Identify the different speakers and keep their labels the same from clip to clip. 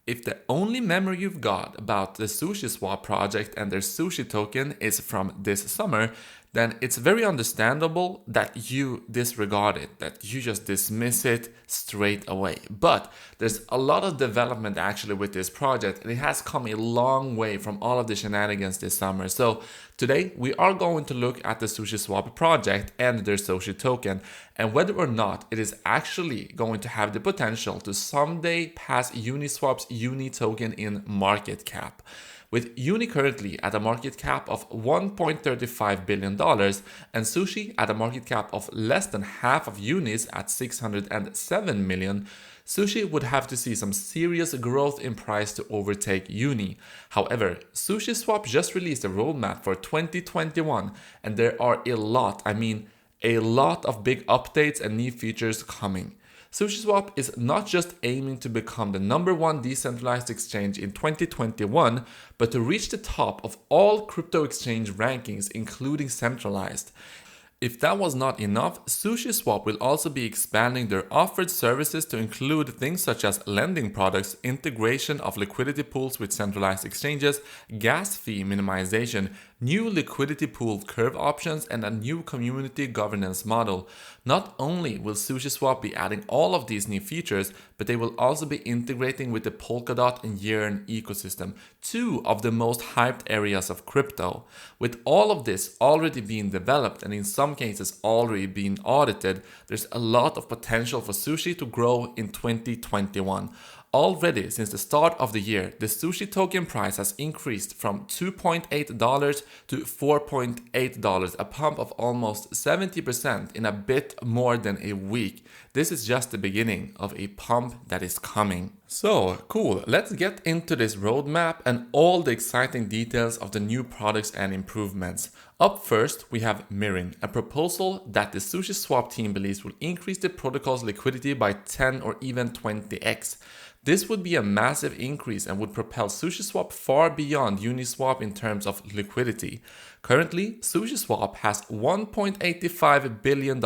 Speaker 1: if the only memory you've got about the Sushiswap project and their sushi token is from this summer, then it's very understandable that you disregard it, that you just dismiss it straight away. But there's a lot of development actually with this project, and it has come a long way from all of the shenanigans this summer. So today we are going to look at the Sushiswap project and their sushi token, and whether or not it is actually going to have the potential to someday pass Uniswap's Uni token in market cap. With Uni currently at a market cap of $1.35 billion and Sushi at a market cap of less than half of Uni's at $607 million, Sushi would have to see some serious growth in price to overtake Uni. However, Sushiswap just released a roadmap for 2021, and there are a lot of big updates and new features coming. Sushiswap is not just aiming to become the #1 decentralized exchange in 2021, but to reach the top of all crypto exchange rankings, including centralized. If that was not enough, Sushiswap will also be expanding their offered services to include things such as lending products, integration of liquidity pools with centralized exchanges, gas fee minimization, new liquidity pool curve options, and a new community governance model. Not only will Sushiswap be adding all of these new features, but they will also be integrating with the Polkadot and Yearn ecosystem, two of the most hyped areas of crypto. With all of this already being developed and in some cases already being audited, there's a lot of potential for Sushi to grow in 2021. Already since the start of the year, the Sushi token price has increased from $2.8 to $4.8, a pump of almost 70% in a bit more than a week. This is just the beginning of a pump that is coming. So cool, let's get into this roadmap and all the exciting details of the new products and improvements. Up first, we have Mirin, a proposal that the Sushiswap team believes will increase the protocol's liquidity by 10 or even 20x. This would be a massive increase and would propel Sushiswap far beyond Uniswap in terms of liquidity. Currently, Sushiswap has $1.85 billion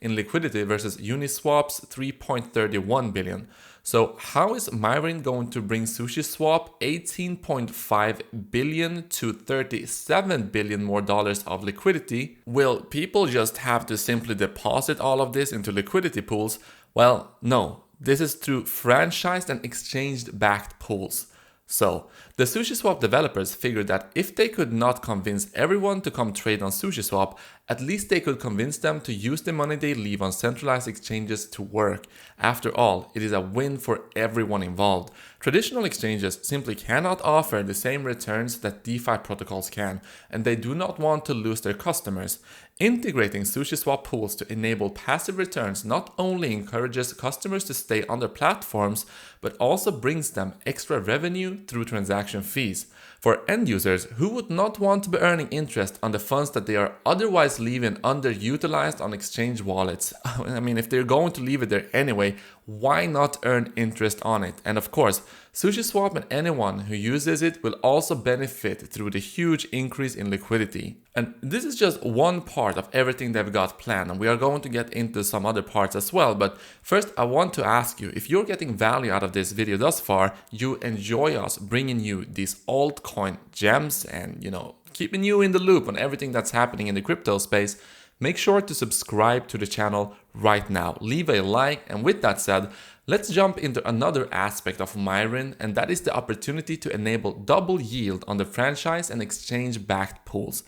Speaker 1: in liquidity versus Uniswap's $3.31 billion. So how is Mirin going to bring Sushiswap $18.5 billion to $37 billion more dollars of liquidity? Will people just have to simply deposit all of this into liquidity pools? Well, no. This is through franchised and exchange-backed pools. So, the Sushiswap developers figured that if they could not convince everyone to come trade on Sushiswap, at least they could convince them to use the money they leave on centralized exchanges to work. After all, it is a win for everyone involved. Traditional exchanges simply cannot offer the same returns that DeFi protocols can, and they do not want to lose their customers. Integrating Sushiswap pools to enable passive returns not only encourages customers to stay on their platforms, but also brings them extra revenue through transaction fees. For end users who would not want to be earning interest on the funds that they are otherwise leaving underutilized on exchange wallets, if they're going to leave it there anyway, why not earn interest on it? And of course, Sushiswap and anyone who uses it will also benefit through the huge increase in liquidity. And this is just one part of everything they've got planned, and we are going to get into some other parts as well. But first, I want to ask you, if you're getting value out of this video thus far, you enjoy us bringing you these altcoin gems and, keeping you in the loop on everything that's happening in the crypto space, make sure to subscribe to the channel right now. Leave a like, and with that said, let's jump into another aspect of Mirin, and that is the opportunity to enable double yield on the franchise and exchange-backed pools.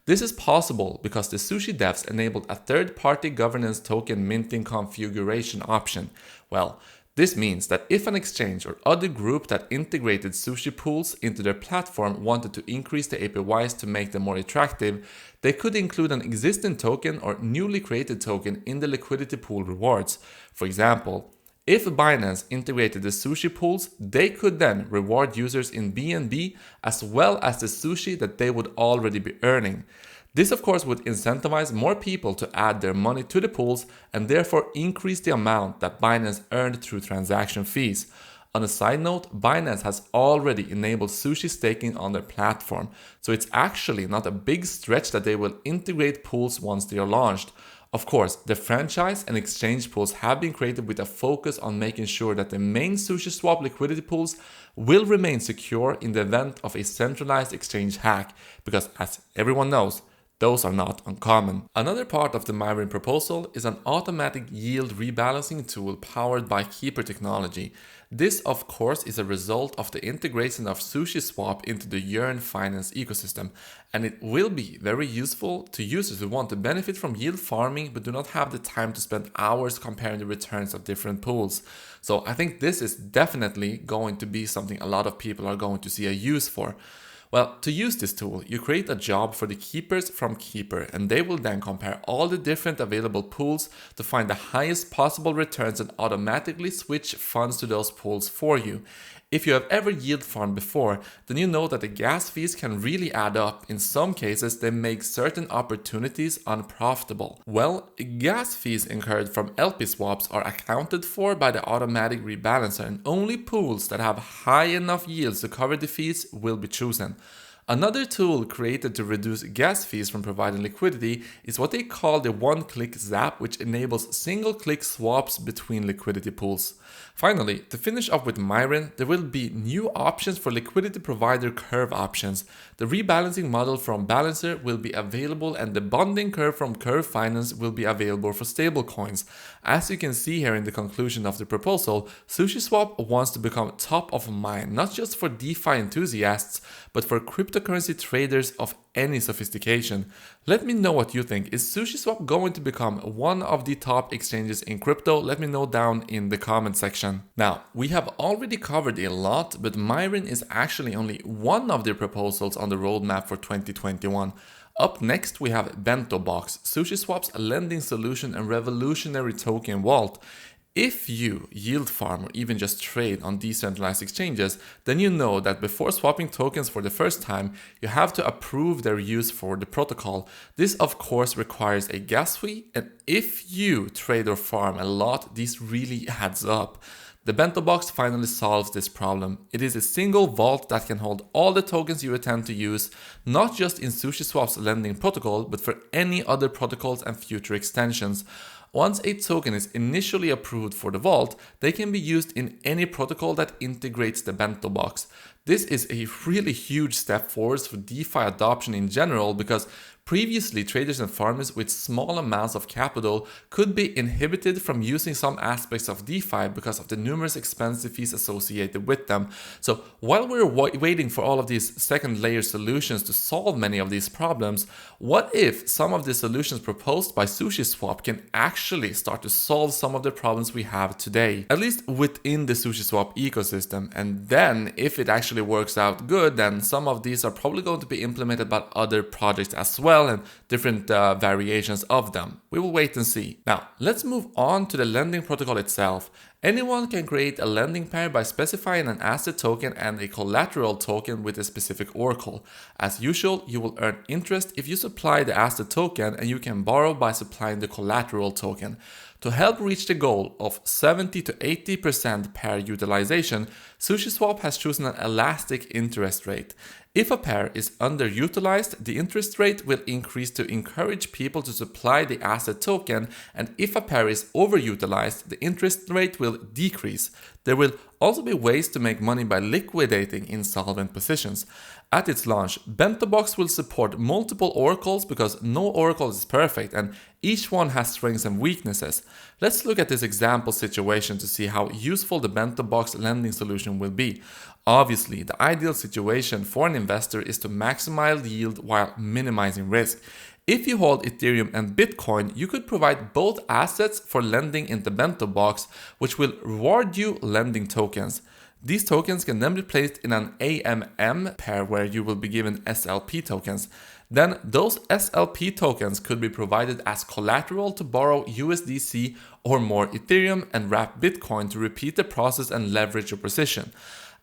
Speaker 1: This is possible because the Sushi devs enabled a third-party governance token minting configuration option. Well, this means that if an exchange or other group that integrated Sushi pools into their platform wanted to increase the APYs to make them more attractive, they could include an existing token or newly created token in the liquidity pool rewards. For example, if Binance integrated the Sushi pools, they could then reward users in BNB as well as the Sushi that they would already be earning. This of course would incentivize more people to add their money to the pools and therefore increase the amount that Binance earned through transaction fees. On a side note, Binance has already enabled Sushi staking on their platform, so it's actually not a big stretch that they will integrate pools once they are launched. Of course, the franchise and exchange pools have been created with a focus on making sure that the main Sushiswap liquidity pools will remain secure in the event of a centralized exchange hack, because as everyone knows, those are not uncommon. Another part of the Mirin proposal is an automatic yield rebalancing tool powered by Keeper technology. This, of course, is a result of the integration of Sushiswap into the Yearn finance ecosystem, and it will be very useful to users who want to benefit from yield farming but do not have the time to spend hours comparing the returns of different pools. So I think this is definitely going to be something a lot of people are going to see a use for. Well, to use this tool, you create a job for the keepers from Keeper, and they will then compare all the different available pools to find the highest possible returns and automatically switch funds to those pools for you. If you have ever yield farmed before, then you know that the gas fees can really add up. In some cases, they make certain opportunities unprofitable. Well, gas fees incurred from LP swaps are accounted for by the automatic rebalancer, and only pools that have high enough yields to cover the fees will be chosen. Another tool created to reduce gas fees from providing liquidity is what they call the one-click zap, which enables single-click swaps between liquidity pools. Finally, to finish up with Mirin, there will be new options for liquidity provider curve options. The rebalancing model from Balancer will be available, and the bonding curve from Curve Finance will be available for stablecoins. As you can see here in the conclusion of the proposal, Sushiswap wants to become top of mind, not just for DeFi enthusiasts, but for cryptocurrency traders of any sophistication. Let me know what you think. Is Sushiswap going to become one of the top exchanges in crypto? Let me know down in the comment section. Now, we have already covered a lot, but Mirin is actually only one of the proposals on the roadmap for 2021. Up next, we have BentoBox, Sushiswap's lending solution and revolutionary token vault. If you yield farm or even just trade on decentralized exchanges, then you know that before swapping tokens for the first time, you have to approve their use for the protocol. This of course requires a gas fee, and if you trade or farm a lot, this really adds up. The BentoBox finally solves this problem. It is a single vault that can hold all the tokens you intend to use, not just in Sushiswap's lending protocol, but for any other protocols and future extensions. Once a token is initially approved for the vault, they can be used in any protocol that integrates the BentoBox. This is a really huge step forward for DeFi adoption in general, because previously traders and farmers with small amounts of capital could be inhibited from using some aspects of DeFi because of the numerous expensive fees associated with them. So while we're waiting for all of these second layer solutions to solve many of these problems, what if some of the solutions proposed by Sushiswap can actually start to solve some of the problems we have today, at least within the Sushiswap ecosystem? And then if it actually works out good, then some of these are probably going to be implemented by other projects as well, and different variations of them. We will wait and see. Now, let's move on to the lending protocol itself. Anyone can create a lending pair by specifying an asset token and a collateral token with a specific oracle. As usual, you will earn interest if you supply the asset token, and you can borrow by supplying the collateral token. To help reach the goal of 70 to 80% pair utilization, Sushiswap has chosen an elastic interest rate. If a pair is underutilized, the interest rate will increase to encourage people to supply the asset token, and if a pair is overutilized, the interest rate will decrease. There will also be ways to make money by liquidating insolvent positions. At its launch, BentoBox will support multiple oracles because no oracle is perfect and each one has strengths and weaknesses. Let's look at this example situation to see how useful the BentoBox lending solution will be. Obviously, the ideal situation for an investor is to maximize yield while minimizing risk. If you hold Ethereum and Bitcoin, you could provide both assets for lending in the BentoBox, which will reward you lending tokens. These tokens can then be placed in an AMM pair where you will be given SLP tokens. Then those SLP tokens could be provided as collateral to borrow USDC or more Ethereum and wrap Bitcoin to repeat the process and leverage your position.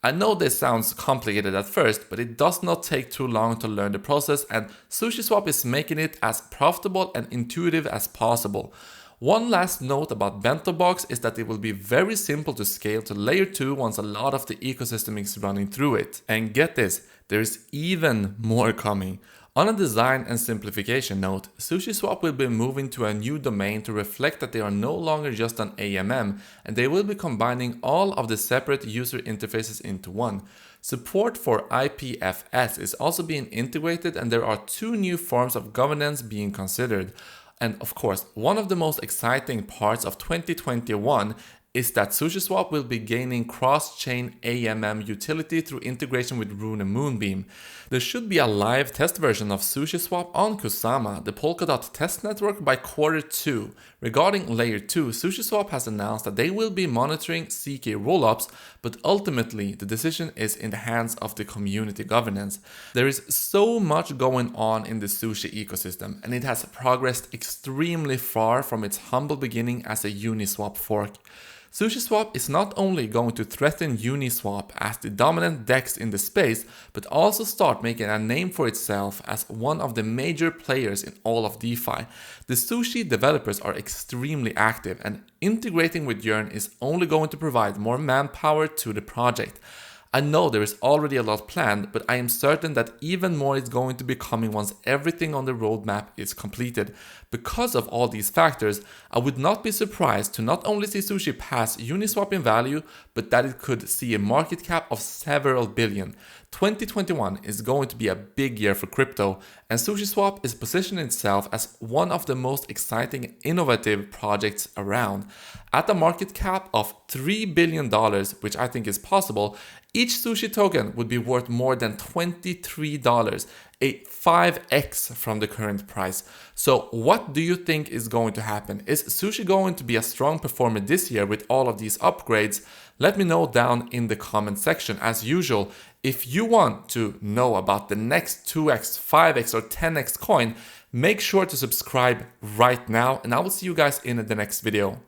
Speaker 1: I know this sounds complicated at first, but it does not take too long to learn the process, and Sushiswap is making it as profitable and intuitive as possible. One last note about BentoBox is that it will be very simple to scale to layer 2 once a lot of the ecosystem is running through it. And get this, there is even more coming. On a design and simplification note, Sushiswap will be moving to a new domain to reflect that they are no longer just an AMM, and they will be combining all of the separate user interfaces into one. Support for IPFS is also being integrated, and there are 2 new forms of governance being considered. And of course, one of the most exciting parts of 2021 is that Sushiswap will be gaining cross-chain AMM utility through integration with Rune Moonbeam. There should be a live test version of Sushiswap on Kusama, the Polkadot test network, by Q2. Regarding Layer 2, Sushiswap has announced that they will be monitoring CK rollups, but ultimately the decision is in the hands of the community governance. There is so much going on in the Sushi ecosystem, and it has progressed extremely far from its humble beginning as a Uniswap fork. Sushiswap is not only going to threaten Uniswap as the dominant DEX in the space, but also start making a name for itself as one of the major players in all of DeFi. The Sushi developers are extremely active, and integrating with Yearn is only going to provide more manpower to the project. I know there is already a lot planned, but I am certain that even more is going to be coming once everything on the roadmap is completed. Because of all these factors, I would not be surprised to not only see Sushi pass Uniswap in value, but that it could see a market cap of several billion. 2021 is going to be a big year for crypto, and Sushiswap is positioning itself as one of the most exciting and innovative projects around. At a market cap of $3 billion, which I think is possible, each Sushi token would be worth more than $23, a 5x from the current price. So what do you think is going to happen? Is Sushi going to be a strong performer this year with all of these upgrades? Let me know down in the comment section. As usual, if you want to know about the next 2x, 5x or 10x coin, make sure to subscribe right now, and I will see you guys in the next video.